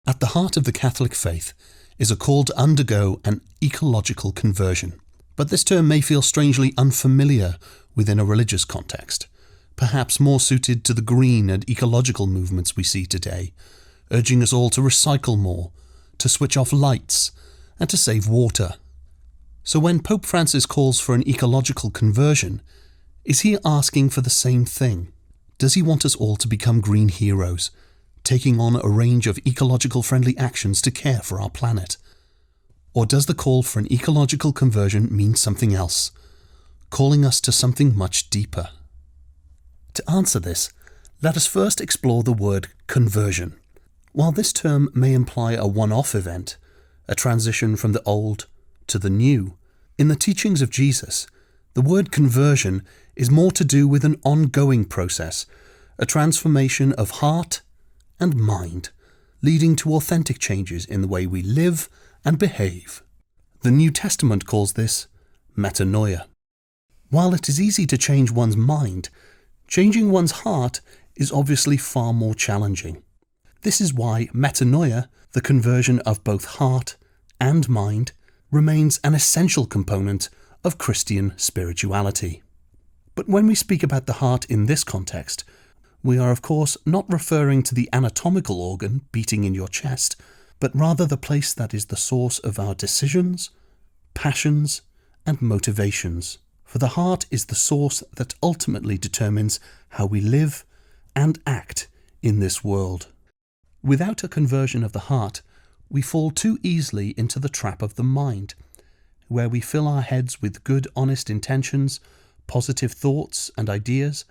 At the heart of the Catholic faith is a call to undergo an ecological conversion. But this term may feel strangely unfamiliar within a religious context, perhaps more suited to the green and ecological movements we see today, urging us all to recycle more, to switch off lights, and to save water. So when Pope Francis calls for an ecological conversion, is he asking for the same thing? Does he want us all to become green heroes, taking on a range of ecological friendly actions to care for our planet? Or does the call for an ecological conversion mean something else, calling us to something much deeper? To answer this, let us first explore the word conversion. While this term may imply a one-off event, a transition from the old to the new, in the teachings of Jesus, the word conversion is more to do with an ongoing process, a transformation of heart and mind, leading to authentic changes in the way we live and behave. The New Testament calls this metanoia. While it is easy to change one's mind, changing one's heart is obviously far more challenging. This is why metanoia, the conversion of both heart and mind, remains an essential component of Christian spirituality. But when we speak about the heart in this context, we are of course not referring to the anatomical organ beating in your chest, but rather the place that is the source of our decisions, passions, and motivations. For the heart is the source that ultimately determines how we live and act in this world. Without a conversion of the heart, we fall too easily into the trap of the mind, where we fill our heads with good, honest intentions, positive thoughts and ideas,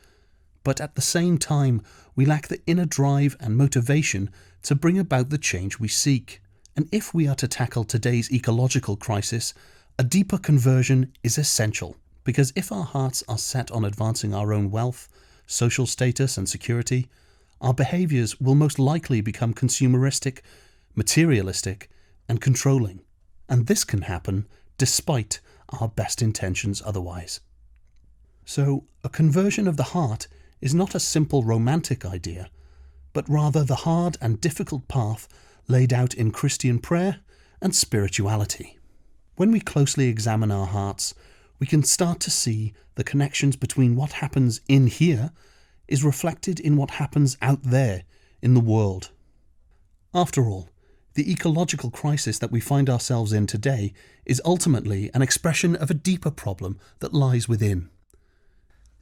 but at the same time we lack the inner drive and motivation to bring about the change we seek. And if we are to tackle today's ecological crisis, a deeper conversion is essential, because if our hearts are set on advancing our own wealth, social status and security, our behaviours will most likely become consumeristic, materialistic and controlling. And this can happen despite our best intentions otherwise. So, a conversion of the heart is not a simple romantic idea, but rather the hard and difficult path laid out in Christian prayer and spirituality. When we closely examine our hearts, we can start to see the connections between what happens in here is reflected in what happens out there in the world. After all, the ecological crisis that we find ourselves in today is ultimately an expression of a deeper problem that lies within.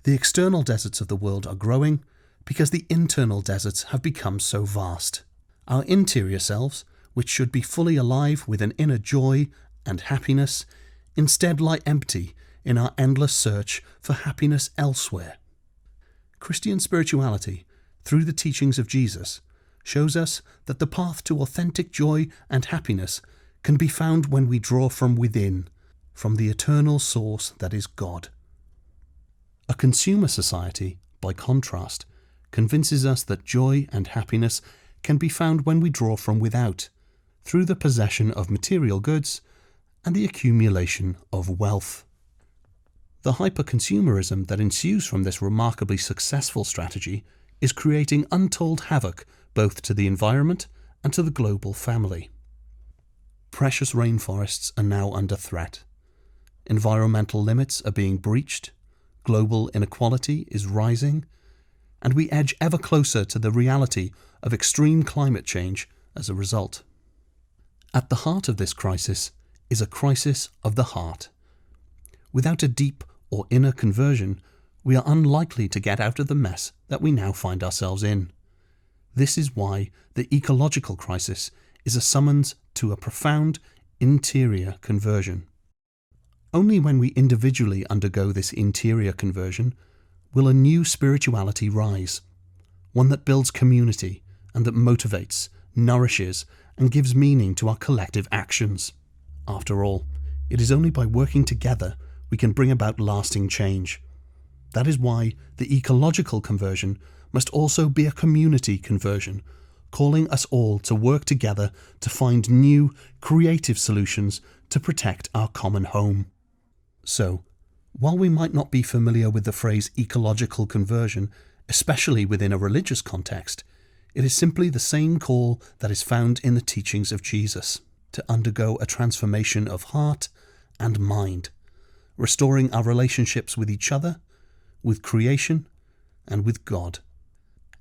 The external deserts of the world are growing because the internal deserts have become so vast. Our interior selves, which should be fully alive with an inner joy and happiness, instead lie empty in our endless search for happiness elsewhere. Christian spirituality, through the teachings of Jesus, shows us that the path to authentic joy and happiness can be found when we draw from within, from the eternal source that is God. A consumer society, by contrast, convinces us that joy and happiness can be found when we draw from without, through the possession of material goods and the accumulation of wealth. The hyper-consumerism that ensues from this remarkably successful strategy is creating untold havoc both to the environment and to the global family. Precious rainforests are now under threat. Environmental limits are being breached, global inequality is rising, and we edge ever closer to the reality of extreme climate change as a result. At the heart of this crisis is a crisis of the heart. Without a deep or inner conversion, we are unlikely to get out of the mess that we now find ourselves in. This is why the ecological crisis is a summons to a profound interior conversion. Only when we individually undergo this interior conversion will a new spirituality rise, one that builds community and that motivates, nourishes, and gives meaning to our collective actions. After all, it is only by working together we can bring about lasting change. That is why the ecological conversion must also be a community conversion, calling us all to work together to find new, creative solutions to protect our common home. So, while we might not be familiar with the phrase ecological conversion, especially within a religious context, It is simply the same call that is found in the teachings of Jesus, to undergo a transformation of heart and mind, restoring our relationships with each other, with creation, and with God.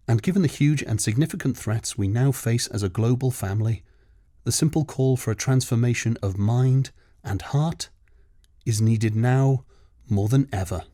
And given the huge and significant threats we now face as a global family, the simple call for a transformation of mind and heart is needed now more than ever.